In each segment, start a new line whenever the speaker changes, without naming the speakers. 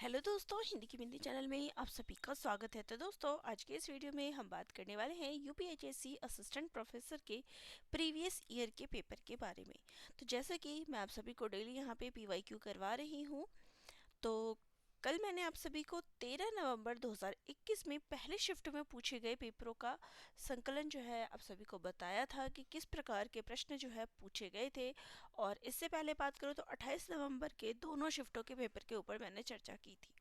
Hello दोस्तों, हिंदी की बिंदी channel में आप सभी का स्वागत है। तो दोस्तों, आज के इस वीडियो में हम बात करने वाले हैं यूपीएचएससी असिस्टेंट प्रोफेसर के प्रीवियस ईयर के पेपर के बारे में। तो जैसा कि मैं आप सभी को डेली यहाँ पे पीवाईक्यू करवा रही हूँ, तो कल मैंने आप सभी को 13 नवंबर 2021 में पहले शिफ्ट में पूछे गए पेपरों का संकलन जो है आप सभी को बताया था कि किस प्रकार के प्रश्न जो है पूछे गए थे। और इससे पहले बात करूँ तो 28 नवंबर के दोनों शिफ्टों के पेपर के ऊपर मैंने चर्चा की थी।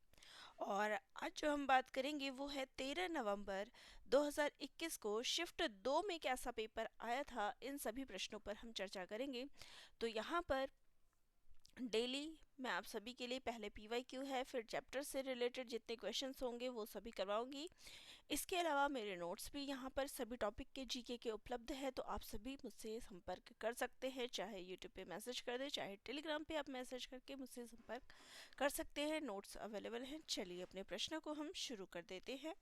और आज जो हम बात करेंगे वो है 13 नवंबर 2021 को शिफ्ट 2 में कैसा पेपर आया था, इन सभी प्रश्नों पर हम चर्चा करेंगे। तो यहाँ पर डेली मैं आप सभी के लिए पहले पीवाईक्यू है, फिर चैप्टर से रिलेटेड जितने क्वेश्चंस होंगे वो सभी करवाऊंगी। इसके अलावा मेरे नोट्स भी यहाँ पर सभी टॉपिक के जीके के उपलब्ध है, तो आप सभी मुझसे संपर्क कर सकते हैं। चाहे यूट्यूब पे मैसेज कर दे, चाहे टेलीग्राम पे आप मैसेज करके मुझसे संपर्क कर सकते हैं। नोट्स अवेलेबल हैं। चलिए अपने प्रश्न को हम शुरू कर देते हैं।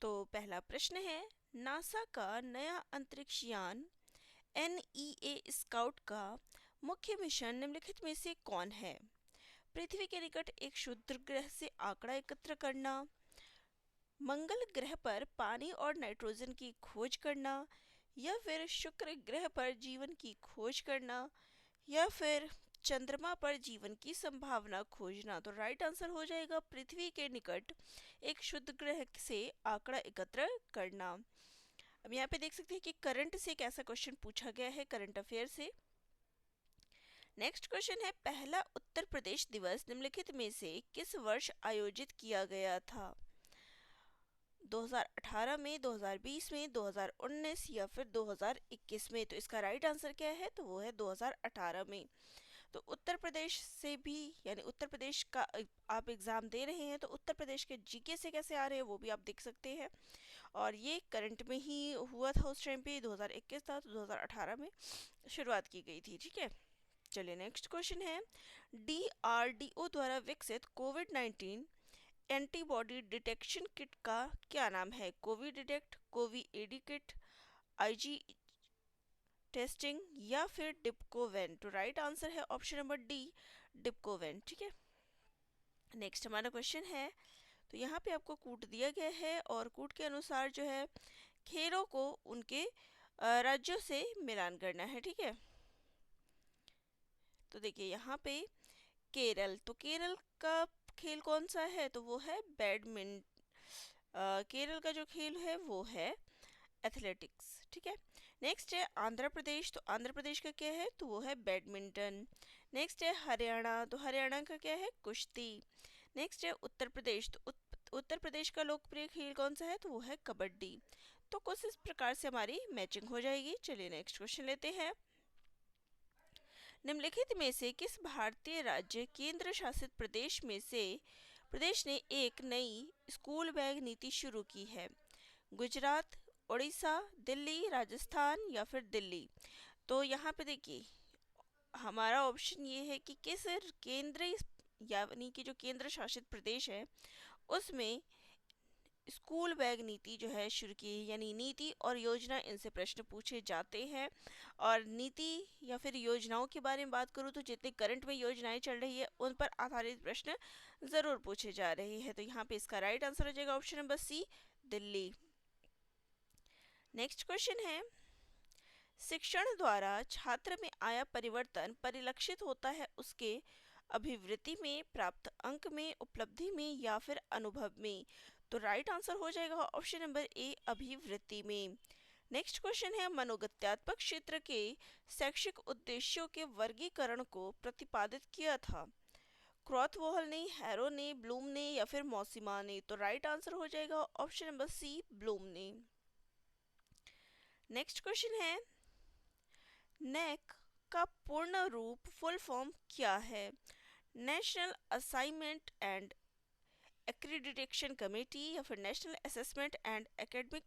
तो पहला प्रश्न है, नासा का नया अंतरिक्ष यान NEA स्काउट का मुख्य मिशन निम्नलिखित में से कौन है? पृथ्वी के निकट एक क्षुद्र ग्रह से आंकड़ा एकत्र करना, मंगल ग्रह पर पानी और नाइट्रोजन की खोज करना, या फिर शुक्र ग्रह पर जीवन की खोज करना, या फिर चंद्रमा पर जीवन की संभावना खोजना। तो राइट आंसर हो जाएगा पृथ्वी के निकट एक क्षुद्र ग्रह से आंकड़ा एकत्र करना। अब यहाँ पे देख सकते हैं कि करंट से एक ऐसा क्वेश्चन पूछा गया है, करंट अफेयर से। नेक्स्ट क्वेश्चन है, पहला उत्तर प्रदेश दिवस निम्नलिखित में से किस वर्ष आयोजित किया गया था? 2018 में, 2020 में, 2019 या फिर 2021 में? तो इसका राइट आंसर क्या है? तो वो है 2018 में। तो उत्तर प्रदेश से भी, यानी उत्तर प्रदेश का आप एग्ज़ाम दे रहे हैं तो उत्तर प्रदेश के जीके से कैसे आ रहे हैं वो भी आप देख सकते हैं। और ये करंट में ही हुआ था, उस टाइम पे 2021 था, तो 2018 में शुरुआत की गई थी। ठीक है, चलिए नेक्स्ट क्वेश्चन है, DRDO द्वारा विकसित कोविड-19 एंटीबॉडी डिटेक्शन किट का क्या नाम है? कोविड डिटेक्ट, कोवी एडी किट, IG टेस्टिंग, या फिर डिप्कोवेन? तो राइट आंसर है ऑप्शन नंबर डी, डिप्कोवेन। ठीक है, नेक्स्ट हमारा क्वेश्चन है, तो यहाँ पे आपको कूट दिया गया है और कूट के अनुसार जो है खेलों को उनके राज्यों से मिलान करना है। ठीक है, तो देखिए यहाँ पे केरल, तो केरल का खेल कौन सा है? तो वो है बैडमिंटन। केरल का जो खेल है वो है एथलेटिक्स। ठीक है, नेक्स्ट है आंध्र प्रदेश, तो आंध्र प्रदेश का क्या है? तो वो है बैडमिंटन। नेक्स्ट है हरियाणा, तो हरियाणा का क्या है? कुश्ती। नेक्स्ट है उत्तर प्रदेश, तो उत्तर प्रदेश का लोकप्रिय खेल कौन सा है? तो वो है कबड्डी। तो कुछ इस प्रकार से हमारी मैचिंग हो जाएगी। चलिए नेक्स्ट क्वेश्चन लेते हैं, निम्नलिखित में से किस भारतीय राज्य केंद्र शासित प्रदेश ने एक नई स्कूल बैग नीति शुरू की है? गुजरात, उड़ीसा, दिल्ली, राजस्थान या फिर दिल्ली? तो यहाँ पे देखिए हमारा ऑप्शन ये है कि किस केंद्रीय, यानी कि जो केंद्र शासित प्रदेश है उसमें स्कूल बैग नीति जो है शुरू की है, यानी नीति और योजना, इनसे प्रश्न पूछे जाते हैं। और नीति या फिर योजनाओं के बारे में बात करूँ तो जितने करंट में योजनाएं चल रही है उन पर आधारित प्रश्न ज़रूर पूछे जा रहे हैं। तो यहाँ पे इसका राइट आंसर हो जाएगा option number C, Delhi. Next question है, शिक्षण द्वारा छात्र में आया परिवर्तन परिलक्षित होता है उसके अभिवृत्ति में, प्राप्त अंक में, उपलब्धि में या फिर अनुभव में? तो राइट आंसर हो जाएगा ऑप्शन नंबर ए, अभिवृत्ति में। नेक्स्ट क्वेश्चन है, मनोगत्यात्मक क्षेत्र के शैक्षिक उद्देश्यों के वर्गीकरण को प्रतिपादित किया था? क्रॉथवॉल ने, हैरो ने, ब्लूम ने या फिर मौसिमा ने? तो राइट आंसर हो जाएगा ऑप्शन नंबर सी, ब्लूम ने। नेक्स्ट क्वेश्चन है, नेक का पूर्ण रूप, फुल फॉर्म क्या है? National assignment and accreditation committee, या फिर national assessment and academic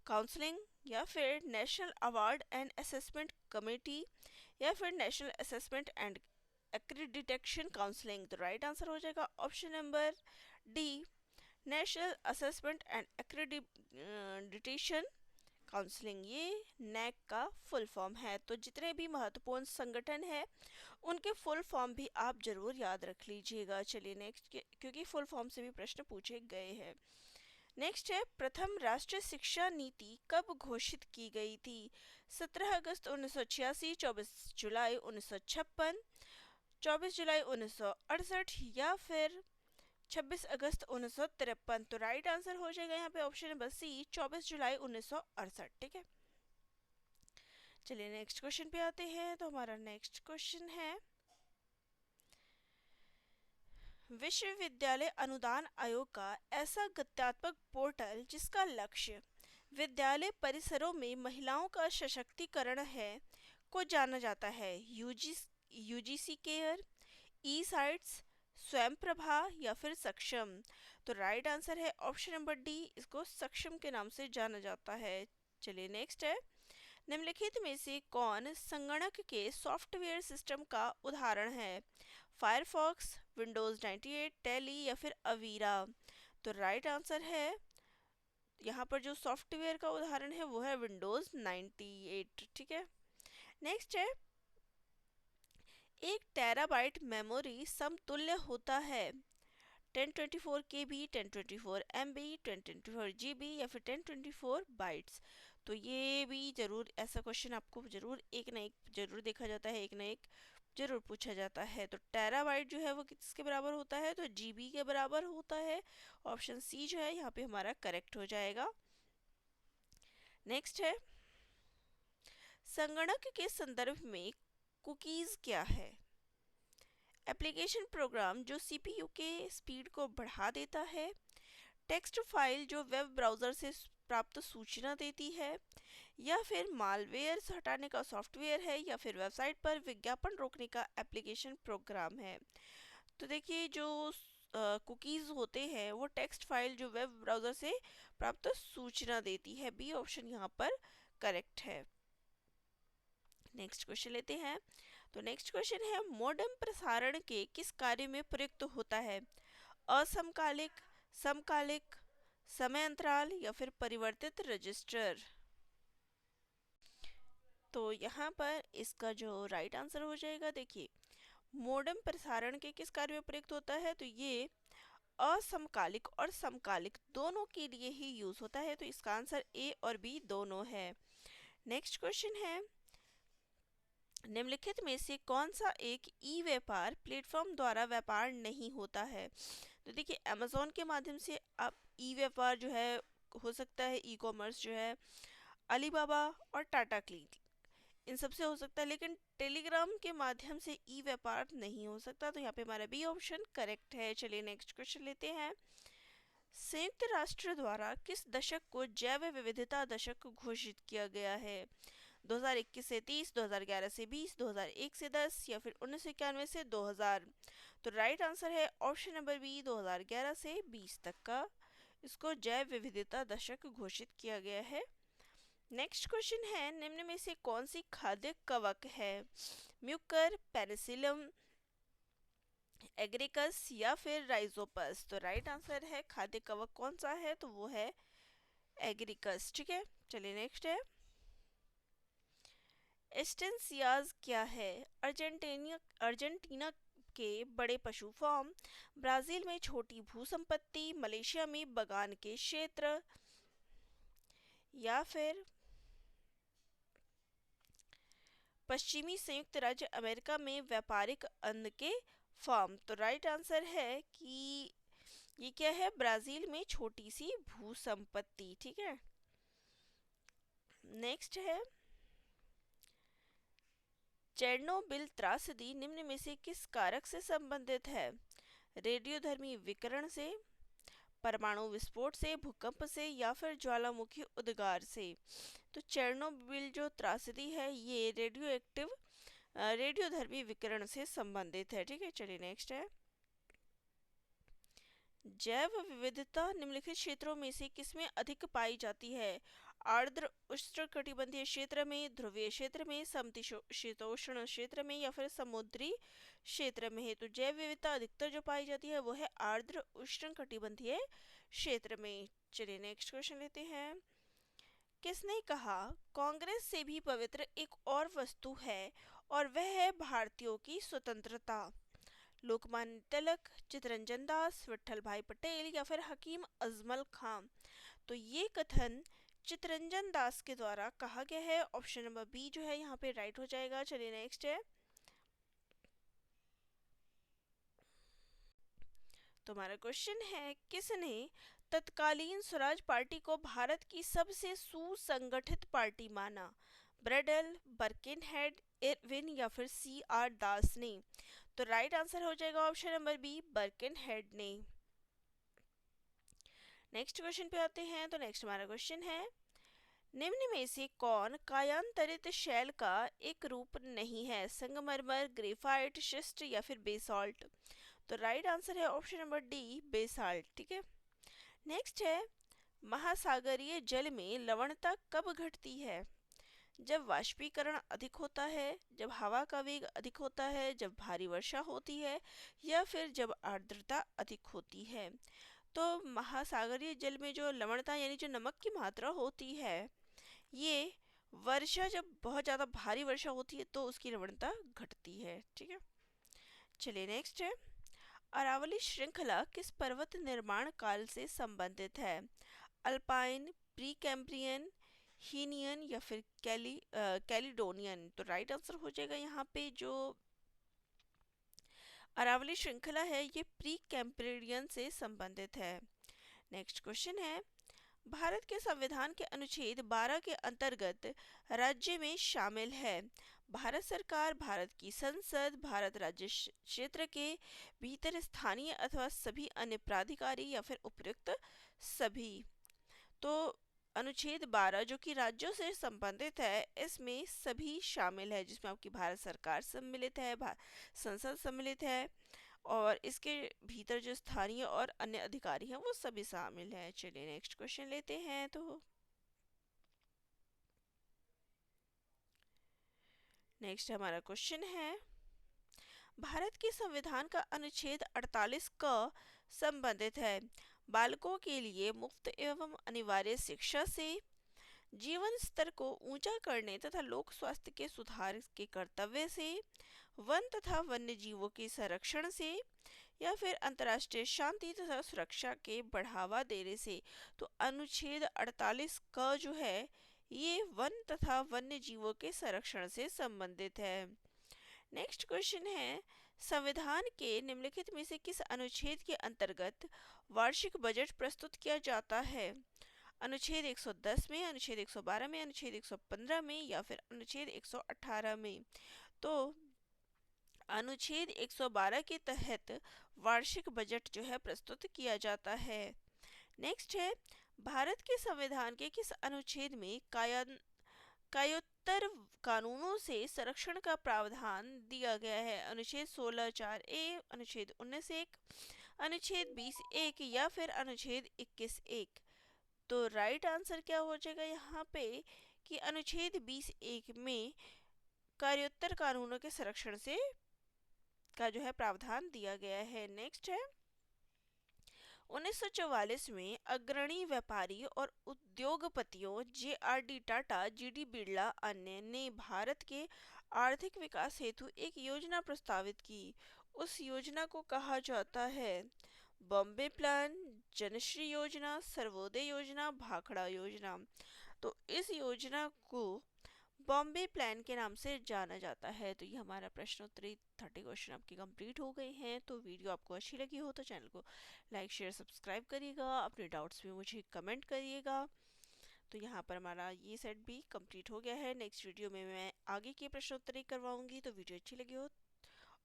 counselling, या फिर national award and assessment committee, या फिर national assessment and accreditation counselling? तो राइट आंसर हो जाएगा option number D, national assessment and accreditation counselling, ये नैक का फुल फॉर्म है। तो जितने भी महत्वपूर्ण संगठन है उनके फुल फॉर्म भी आप जरूर याद रख लीजिएगा। चलिए नेक्स्ट, क्योंकि फुल फॉर्म से भी प्रश्न पूछे गए हैं। नेक्स्ट है, प्रथम राष्ट्रीय शिक्षा नीति कब घोषित की गई थी? 17 अगस्त 1986, 24 जुलाई 1956, 24 जुलाई 1968 या फिर 26 अगस्त 1953। तो राइट आंसर हो जाएगा यहाँ पे ऑप्शन नंबर सी, 24 जुलाई 1968। ठीक है, चलिए नेक्स्ट क्वेश्चन पे आते हैं। तो हमारा नेक्स्ट क्वेश्चन है, विश्वविद्यालय अनुदान आयोग का ऐसा गत्यात्मक पोर्टल जिसका लक्ष्य विद्यालय परिसरों में महिलाओं का सशक्तिकरण है को जाना जाता है? यूजीसी केयर, ई साइट्स, स्वयं प्रभा या फिर सक्षम। तो राइट आंसर है ऑप्शन नंबर डी, इसको सक्षम के नाम से जाना जाता है। चलिए नेक्स्ट है, निम्नलिखित में से कौन संगणक के सॉफ्टवेयर सिस्टम का उदाहरण है? फायरफॉक्स, विंडोज 98, टेली या फिर अवीरा। तो राइट आंसर है यहाँ पर जो सॉफ्टवेयर का उदाहरण है वो है विंडोज 98। ठीक है, नेक्स्ट है, 1 टेराबाइट मेमोरी समतुल्य होता है 1024 KB, 1024 MB, 1024 GB या फिर 1024 बाइट्स। तो ये भी जरूर ऐसा क्वेश्चन आपको जरूर एक ना एक जरूर देखा जाता है, एक ना एक जरूर पूछा जाता है। तो टेराबाइट जो है वो किसके बराबर होता है? तो जीबी के बराबर होता है। ऑप्शन सी जो है यहाँ पे हमारा करेक्ट हो जाएगा। नेक्स्ट है, संगणक के संदर्भ में कुकीज क्या है? एप्लीकेशन प्रोग्राम जो सीपीयू के स्पीड को बढ़ा देता है, टेक्स्ट फाइल जो वेब ब्राउज़र से प्राप्त सूचना देती है, या फिर मालवेयर हटाने का सॉफ्टवेयर है, या फिर वेबसाइट पर विज्ञापन रोकने का एप्लीकेशन प्रोग्राम है। तो देखिए जो कुकीज़ होते हैं वो टेक्स्ट फाइल जो वेब ब्राउज़र से प्राप्त सूचना देती है। बी ऑप्शन यहाँ पर करेक्ट है। नेक्स्ट क्वेश्चन लेते हैं। तो नेक्स्ट क्वेश्चन है, मॉडेम प्रसारण के किस कार्य में प्रयुक्त होता है? असमकालिक, समकालिक, समय अंतराल या फिर परिवर्तित रजिस्टर। तो यहाँ पर इसका जो राइट आंसर हो जाएगा, देखिए मॉडेम प्रसारण के किस कार्य में प्रयुक्त होता है? तो ये असमकालिक और समकालिक दोनों के लिए ही यूज होता है। तो इसका आंसर ए और बी दोनों है। नेक्स्ट क्वेश्चन है, निम्नलिखित में से कौन सा एक ई व्यापार प्लेटफॉर्म द्वारा व्यापार नहीं होता है? तो देखिए अमेज़ॉन के माध्यम से आप ई व्यापार जो है हो सकता है, ई कॉमर्स जो है अलीबाबा और टाटा क्लिक इन सबसे हो सकता है, लेकिन टेलीग्राम के माध्यम से ई व्यापार नहीं हो सकता। तो यहाँ पे हमारा बी ऑप्शन करेक्ट है। चलिए नेक्स्ट क्वेश्चन लेते हैं। संयुक्त राष्ट्र द्वारा किस दशक को जैव विविधता दशक घोषित किया गया है? 2021 से 30, 2011 से 20, 2001 से 10 या फिर 1991 से 2000। तो राइट आंसर है ऑप्शन नंबर बी, 2011 से 20 तक का इसको जैव विविधता दशक घोषित किया गया है। नेक्स्ट क्वेश्चन है, निम्न में से कौन सी खाद्य कवक है? म्यूकर, पेनिसिलियम, एग्रिकस या फिर राइजोपस। तो राइट आंसर है खाद्य कवक कौन सा है? तो वो है एग्रिकस। ठीक है, चलिए नेक्स्ट है, एस्टेंसियाज क्या है? अर्जेंटीना के बड़े पशु फार्म, ब्राजील में छोटी भूसंपत्ति, मलेशिया में बगान के क्षेत्र या फिर पश्चिमी संयुक्त राज्य अमेरिका में व्यापारिक अन्न के फार्म। तो राइट आंसर है कि ये क्या है? ब्राजील में छोटी सी भूसंपत्ति। ठीक है, नेक्स्ट है, चेरनोबिल त्रासदी निम्न में से किस कारक से संबंधित है? रेडियोधर्मी विकिरण से, परमाणु विस्फोट से, भूकंप से या फिर ज्वालामुखी उद्गार से। तो चेरनोबिल जो त्रासदी है ये रेडियोधर्मी विकिरण से संबंधित है। ठीक है, चलिए नेक्स्ट है, जैव विविधता निम्नलिखित क्षेत्रों में से किसमें अधिक पाई जाती है? आर्द्र उष्णकटिबंधीय क्षेत्र में, ध्रुवीय क्षेत्र में, समशीतोष्ण क्षेत्र में या फिर समुद्री क्षेत्र में है। तो जैव विविधता अधिकतर जो पाई जाती है वो है आर्द्र उष्णकटिबंधीय क्षेत्र में। चलिए नेक्स्ट क्वेश्चन लेते हैं। किसने कहा कांग्रेस से भी पवित्र एक और वस्तु है और वह है भारतीयों की स्वतंत्रता? लोकमान्य तिलक, चित्तरंजन दास, विट्ठल भाई पटेल या फिर हकीम अजमल खां? तो ये कथन चित्तरंजन दास के द्वारा कहा गया है। ऑप्शन नंबर बी जो है यहाँ पे राइट हो जाएगा। चलिए नेक्स्ट है। तो हमारा क्वेश्चन है, किसने तत्कालीन स्वराज पार्टी को भारत की सबसे सुसंगठित पार्टी माना? ब्रेडल, बर्किनहेड, इरविन या फिर सी आर दास ने? तो राइट आंसर हो जाएगा ऑप्शन नंबर बी, बर्किनहेड ने। नेक्स्ट क्वेश्चन पे आते हैं। तो नेक्स्ट हमारा क्वेश्चन है, निम्न में से कौन कायांतरित शैल का एक रूप नहीं है? संगमरमर, ग्रेफाइट, शिस्ट या फिर बेसाल्ट? तो राइट आंसर है ऑप्शन नंबर डी, बेसाल्ट। ठीक है। नेक्स्ट है, महासागरीय जल में लवणता कब घटती है? जब वाष्पीकरण अधिक होता है, जब हवा का वेग अधिक होता है, जब भारी वर्षा होती है या फिर जब आर्द्रता अधिक होती है? तो महासागरीय जल में जो लवणता यानी जो नमक की मात्रा होती है, ये वर्षा जब बहुत ज़्यादा भारी वर्षा होती है तो उसकी लवणता घटती है। ठीक है। चलिए नेक्स्ट है, अरावली श्रृंखला किस पर्वत निर्माण काल से संबंधित है? अल्पाइन, प्री कैम्ब्रियन, हीनियन या फिर कैलिडोनियन? तो राइट आंसर हो जाएगा यहाँ पे जो अरावली श्रृंखला है ये प्री कैम्ब्रियन से संबंधित है। नेक्स्ट क्वेश्चन है, भारत के संविधान के अनुच्छेद 12 के अंतर्गत राज्य में शामिल है भारत सरकार, भारत की संसद, भारत राज्य क्षेत्र के भीतर स्थानीय अथवा सभी अन्य प्राधिकारी या फिर उपयुक्त सभी? तो अनुच्छेद 12 जो कि राज्यों से संबंधित है, इसमें सभी शामिल है, जिसमें आपकी भारत सरकार सम्मिलित है, संसद सम्मिलित है और इसके भीतर जो स्थानीय और अन्य अधिकारी हैं वो सभी शामिल हैं। चलिए नेक्स्ट क्वेश्चन लेते हैं। तो नेक्स्ट हमारा क्वेश्चन है, भारत के संविधान का अनुच्छेद 48 क संबंधित है बालकों के लिए मुफ्त एवं अनिवार्य शिक्षा से, जीवन स्तर को ऊंचा करने तथा लोक स्वास्थ्य के सुधार के कर्तव्य से, वन तथा वन्य जीवों के संरक्षण से या फिर अंतर्राष्ट्रीय शांति तथा सुरक्षा के बढ़ावा देने से? तो अनुच्छेद 48 क जो है ये वन तथा वन्य जीवों के संरक्षण से संबंधित है। नेक्स्ट क्वेश्चन है, संविधान के निम्नलिखित में से किस अनुच्छेद के अंतर्गत वार्षिक बजट प्रस्तुत किया जाता है? अनुच्छेद 110 में, अनुच्छेद 112 में, अनुच्छेद 115 में या फिर अनुच्छेद 118 में? तो अनुच्छेद 112 के तहत वार्षिक बजट जो है प्रस्तुत किया जाता है। नेक्स्ट है, भारत के संविधान के किस अनुच्छेद में कायोत्तर कानूनों से संरक्षण का प्रावधान दिया गया है? अनुच्छेद 16(4)(a), अनुच्छेद 19(1), अनुच्छेद 20(1) या फिर अनुच्छेद 21(1)? तो राइट आंसर क्या हो जाएगा यहाँ पे कि अनुच्छेद 20(1) में कार्योत्तर कानूनों के संरक्षण से का जो है प्रावधान दिया गया है। नेक्स्ट है, 1944 में अग्रणी व्यापारी और उद्योगपतियों जे.आर.डी. टाटा, जी.डी. बिरला अन्य ने भारत के आर्थिक विकास हेतु एक योजना प्रस्तावित की। उस योजना को कहा जाता है बॉम्बे प्लान, जनश्री योजना, सर्वोदय योजना, भाखड़ा योजना? तो इस योजना को बॉम्बे प्लान के नाम से जाना जाता है। तो ये हमारा प्रश्नोत्तरी 30 क्वेश्चन आपके कंप्लीट हो गए हैं। तो वीडियो आपको अच्छी लगी हो तो चैनल को लाइक शेयर सब्सक्राइब करिएगा, अपने डाउट्स भी मुझे कमेंट करिएगा। तो यहाँ पर हमारा ये सेट भी कंप्लीट हो गया है। नेक्स्ट वीडियो में मैं आगे की प्रश्नोत्तरी करवाऊँगी। तो वीडियो अच्छी लगी हो और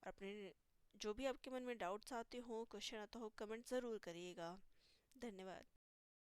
अपने जो भी आपके मन में डाउट्स आते हो, क्वेश्चन आता हो, कमेंट ज़रूर करिएगा। धन्यवाद।